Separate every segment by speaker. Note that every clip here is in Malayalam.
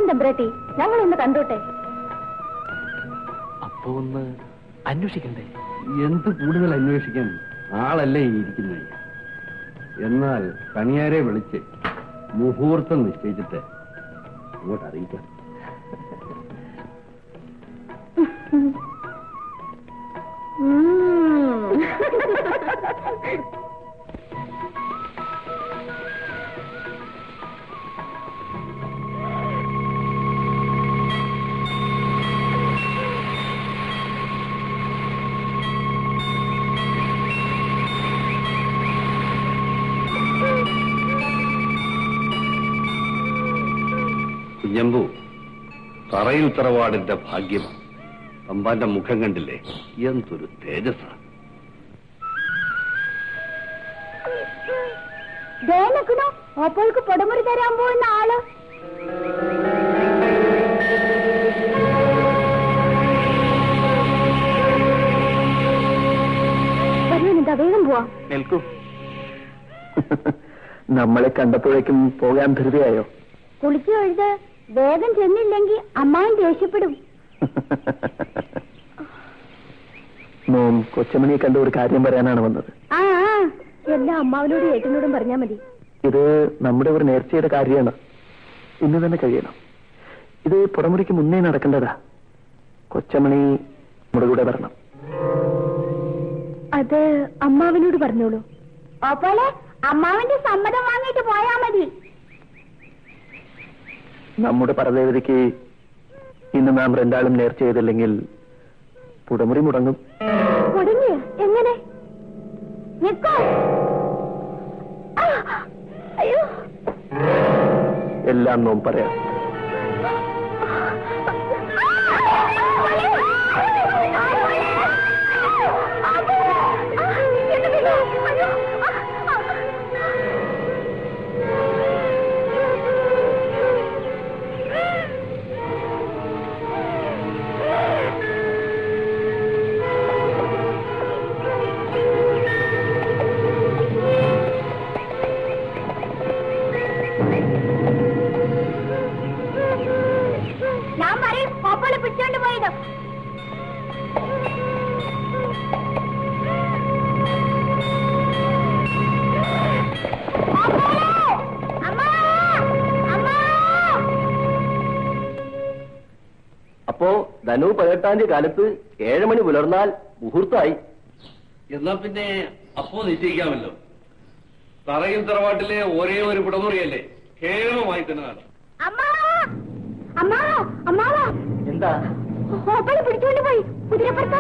Speaker 1: തമ്പ്രാട്ടി, ഞങ്ങളൊന്ന് കണ്ടോട്ടെ.
Speaker 2: അപ്പോ ഒന്ന് അന്വേഷിക്കണ്ടേ?
Speaker 3: എന്ത് കൂടുതൽ അന്വേഷിക്കാൻ, ആളല്ലേ ഇരിക്കുന്നത്. എന്നാൽ കണിയാരെ വിളിച്ച് മുഹൂർത്തം നിശ്ചയിച്ചിട്ട് അങ്ങോട്ട് അറിയിക്കാം. കുഞ്ഞമ്പു, തറയിൽ തറവാടിന്റെ ഭാഗ്യം. തമ്പാന്റെ മുഖം കണ്ടില്ലേ, എന്തൊരു തേജസ്സാ.
Speaker 1: അപ്പോൾക്ക് പൊടമുറി തരാൻ പോകുന്ന ആള് എന്താ? വേഗം പോവാ.
Speaker 2: നിൽക്കൂ. നമ്മളെ കണ്ടപ്പോഴേക്കും പോകാൻ ധൃതിയായോ?
Speaker 1: കുളിച്ചു എഴുത്. വേഗം ചെന്നില്ലെങ്കിൽ അമ്മാവൻ ദേഷ്യപ്പെടും.
Speaker 2: മോം കൊച്ചമണിയെ കണ്ട ഒരു കാര്യം പറയാനാണ് വന്നത്.
Speaker 1: ആ, എല്ലാം അമ്മാവനോടും ഏട്ടനോടും പറഞ്ഞാൽ മതി.
Speaker 2: ഇത് നമ്മുടെ ഒരു നേർച്ചയുടെ കാര്യമാണ്. ഇന്ന് തന്നെ കഴിയണം. ഇത് പുറമുറിക്ക് മുന്നേ നടക്കേണ്ടതാ. കൊച്ചമണി നമ്മുടെ കൂടെ വരണം.
Speaker 1: അത് അമ്മാവനോട് പറഞ്ഞോളൂ. അപ്പോലെ അമ്മാവന്റെ സമ്മതം വാങ്ങിയിട്ട് പോയാ മതി.
Speaker 2: നമ്മുടെ പരദേവതയ്ക്ക് ഇന്ന് നാം രണ്ടാളും നേർച്ച ചെയ്തില്ലെങ്കിൽ പുടമുറി മുടങ്ങും.
Speaker 1: മുടങ്ങിയ എങ്ങനെ? നിൽക്കോ. അയ്യോ,
Speaker 2: എല്ലാം നോം പറയാം. അപ്പോ ധനു 18-ാം തീയതി കാലത്ത് 7 മണി പുലർന്നാൽ മുഹൂർത്തമായി.
Speaker 3: എന്നാ പിന്നെ അപ്പോ നിശ്ചയിക്കാമല്ലോ. തറയിൽ തറവാട്ടിലെ ഒരേ ഒരു പുടമുറിയല്ലേ, കേരളമായി തന്നെ നടക്കും.
Speaker 2: എന്താ
Speaker 1: പിടിച്ചോണ്ട് പോയി കുതിരപ്പുറത്ത്.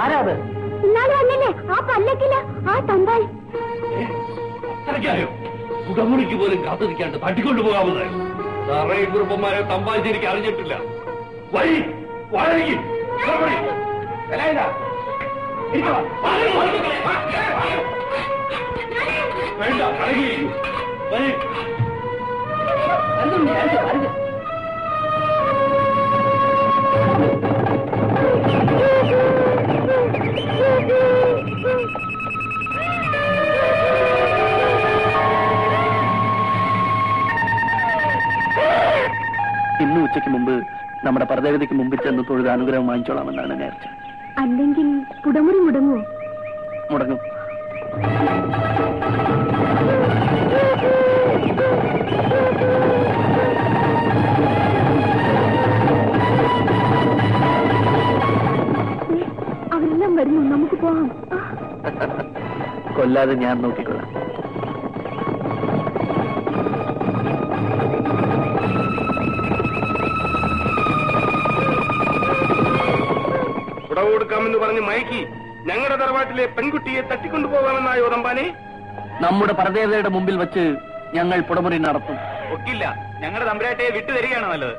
Speaker 2: ആരാത്?
Speaker 1: ഇന്നാളെ വന്നില്ലേ ആ പല്ലക്കില് ആ തമ്പായി.
Speaker 3: അത്രയ്ക്കായോ? പുടമുറിക്ക് പോലും കാത്തിരിക്കാണ്ട് തട്ടിക്കൊണ്ടു പോകാവുന്നതായോ? തറയിൽ കുറുപ്പന്മാരെ തമ്പാശ്ശേരിക്ക് അറിഞ്ഞിട്ടില്ല. വഴി വഴി വേണ്ട, അഴകി വഴി.
Speaker 2: ഇന്ന് ഉച്ചയ്ക്ക് മുമ്പ് നമ്മുടെ പരദേവതയ്ക്ക് മുമ്പിൽ ചെന്ന് തൊഴുത് അനുഗ്രഹം വാങ്ങിച്ചോളാമെന്നാണ് നേർച്ച.
Speaker 1: അല്ലെങ്കിൽ പുടമുറി മുടങ്ങുമോ?
Speaker 2: മുടങ്ങും.
Speaker 1: അവരെല്ലാം വരുന്നു, നമുക്ക് പോവാം.
Speaker 2: കൊല്ലാതെ ഞാൻ നോക്കിക്കൊള്ളാം.
Speaker 3: പുടവ് കൊടുക്കാമെന്ന് പറഞ്ഞ് മയക്കി ഞങ്ങളുടെ തറവാട്ടിലെ പെൺകുട്ടിയെ തട്ടിക്കൊണ്ടുപോകാമെന്നായോ തമ്പാനെ?
Speaker 2: നമ്മുടെ പരദേവതയുടെ മുമ്പിൽ വെച്ച് ഞങ്ങൾ പുടമുറി നടത്തും.
Speaker 3: ഒക്കില്ല, ഞങ്ങളുടെ തമ്പുരാട്ടിയെ വിട്ടുതരികയാണ് നല്ലത്.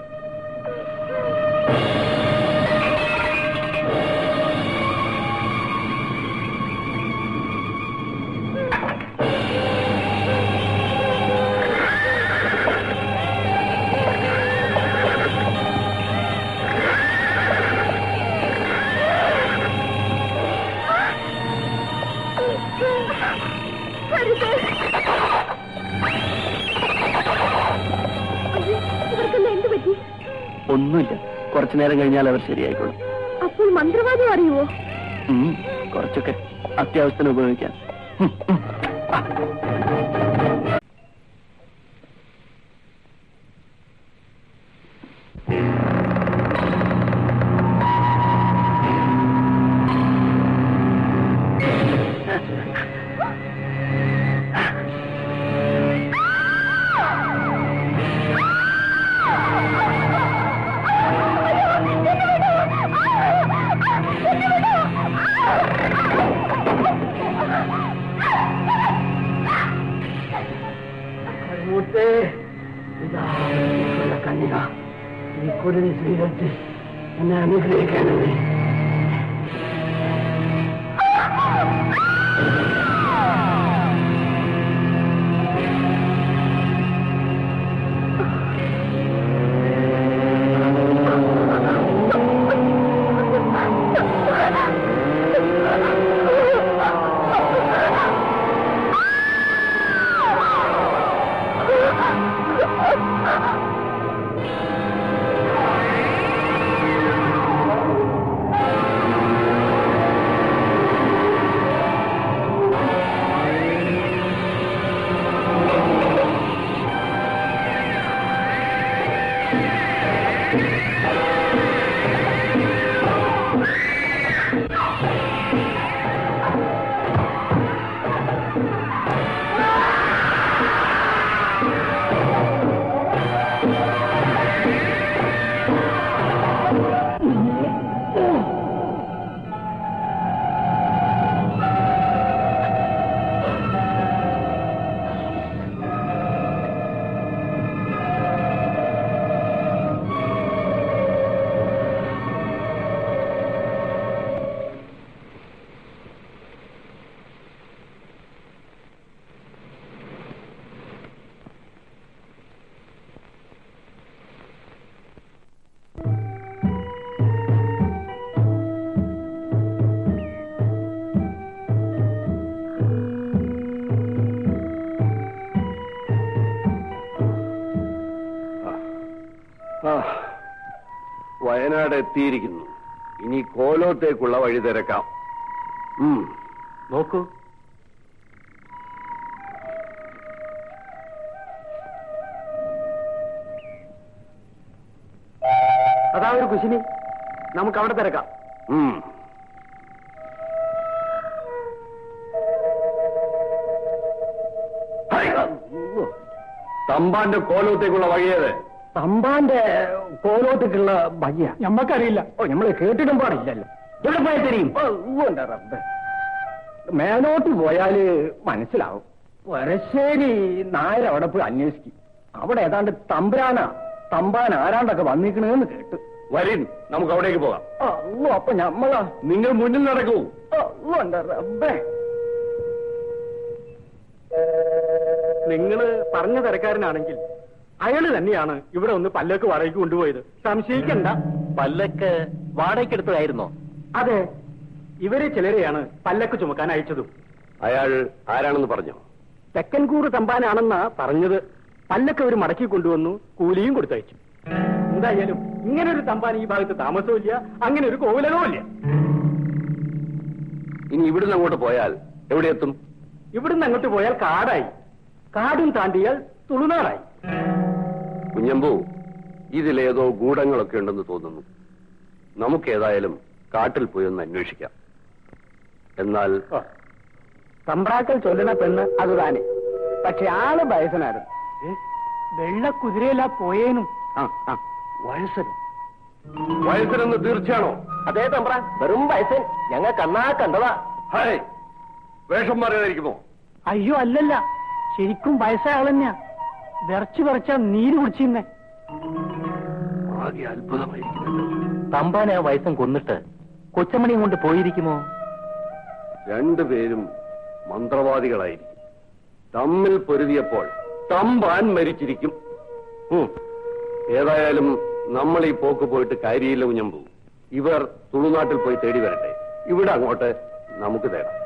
Speaker 1: ഇവർക്കെന്താ
Speaker 2: ഒന്നുമില്ല, കുറച്ചു നേരം കഴിഞ്ഞാൽ അവർ ശരിയായിക്കോളും.
Speaker 1: അപ്പോൾ മന്ത്രവാദി അറിയുവോ?
Speaker 2: കുറച്ചൊക്കെ അത്യാവശ്യത്തിന് ഉപയോഗിക്കാൻ.
Speaker 4: കന്യക, ഈ കുരുതി സ്വീകരിച്ച് എന്നെ അനുഗ്രഹിക്കണമേ.
Speaker 3: വയനാട് എത്തിയിരിക്കുന്നു. ഇനി കോലോത്തേക്കുള്ള വഴി തിരക്കാം.
Speaker 2: നോക്കൂ,
Speaker 4: അതാ ഒരു കുശിനി, നമുക്ക് അവിടെ തിരക്കാം.
Speaker 3: തമ്പാന്റെ കോലോത്തേക്കുള്ള വഴിയേത്?
Speaker 4: തമ്പാന്റെ കോലോത്തേക്കുള്ള വഴിയ ഞമ്മക്കറിയില്ല. നമ്മള് കേട്ടിട്ടും പാടില്ലല്ലോ. എവിടെ പോയാൽ തെരിയും? റബ്ബേ, മേലോട്ട് പോയാല് മനസ്സിലാവും. വരശ്ശേരി നായർ അവിടെ പോയി അന്വേഷിക്കും. അവിടെ ഏതാണ്ട് തമ്പാൻ ആരാണ്ടൊക്കെ വന്നിക്കണെന്ന് കേട്ട്.
Speaker 3: വരീൻ, നമുക്ക് അവിടേക്ക് പോകാം.
Speaker 4: അപ്പൊ ഞമ്മളാ?
Speaker 3: നിങ്ങൾ മുന്നിൽ നടക്കൂ.
Speaker 4: റബ്ബേ, നിങ്ങള് പറഞ്ഞ തിരക്കാരനാണെങ്കിൽ അയാള് തന്നെയാണ് ഇവിടെ ഒന്ന് പല്ലക്ക് വാടകയ്ക്ക് കൊണ്ടുപോയത്. സംശയിക്കണ്ട.
Speaker 2: പല്ലക്ക് വാടകയ്ക്കെടുത്തതായിരുന്നോ?
Speaker 4: അതെ, ഇവരെ ചിലരെയാണ് പല്ലക്ക് ചുമക്കാൻ അയച്ചതും.
Speaker 3: അയാൾ ആരാണെന്ന് പറഞ്ഞോ?
Speaker 4: തെക്കൻകൂറ് തമ്പാനാണെന്നാ പറഞ്ഞത്. പല്ലക്ക് അവർ മടക്കി കൊണ്ടുവന്നു, കൂലിയും കൊടുത്തയച്ചു. എന്തായാലും ഇങ്ങനൊരു തമ്പാൻ ഈ ഭാഗത്ത് താമസമില്ല, അങ്ങനെ ഒരു കോവിലകവും ഇല്ല.
Speaker 3: ഇനി ഇവിടുന്ന് അങ്ങോട്ട് പോയാൽ എവിടെ എത്തും?
Speaker 4: ഇവിടുന്ന് അങ്ങോട്ട് പോയാൽ കാടായി, കാടും താണ്ടിയാൽ തുളുനാടായി.
Speaker 3: കുഞ്ഞമ്പു, ഇതിലേതോ ഗൂഢങ്ങളൊക്കെ ഉണ്ടെന്ന് തോന്നുന്നു. നമുക്കേതായാലും കാട്ടിൽ പോയി ഒന്ന് അന്വേഷിക്കാം. എന്നാൽ
Speaker 4: തമ്പ്രാക്കൾ ചൊല്ലണ പെണ്ണ് അത് താനെ, പക്ഷെ ആള് വയസ്സനായിരുന്നു. വെള്ള കുതിരയിലാ പോയേനും.
Speaker 3: വയസ്സനെന്ന് തീർച്ചയാണോ?
Speaker 4: അതേ തമ്പ്രാൻ, വെറും വയസ്സൻ. ഞങ്ങൾ കണ്ടതാ.
Speaker 3: ഹായ്, വേഷം മാറിയതായിരിക്കുമോ?
Speaker 4: അയ്യോ അല്ലല്ല, ശരിക്കും വയസ്സായ ആളെന്നെയാ. വിറച്ചാ നീര് കുടിച്ചിരുന്നേ.
Speaker 3: ആകെ അത്ഭുതമായിരിക്കുന്നു.
Speaker 2: തമ്പാനെ ആ വയസ്സം കൊന്നിട്ട് കൊച്ചമണിയും കൊണ്ട് പോയിരിക്കുമോ?
Speaker 3: രണ്ടുപേരും മന്ത്രവാദികളായിരിക്കും. തമ്മിൽ പൊരുതിയപ്പോൾ തമ്പാൻ മരിച്ചിരിക്കും. ഏതായാലും നമ്മൾ ഈ പോക്ക് പോയിട്ട് കാര്യമില്ല കുഞ്ഞമ്പു. ഇവർ തുളുനാട്ടിൽ പോയി തേടി വരട്ടെ. ഇവിടെ അങ്ങോട്ട് നമുക്ക് തേടാം.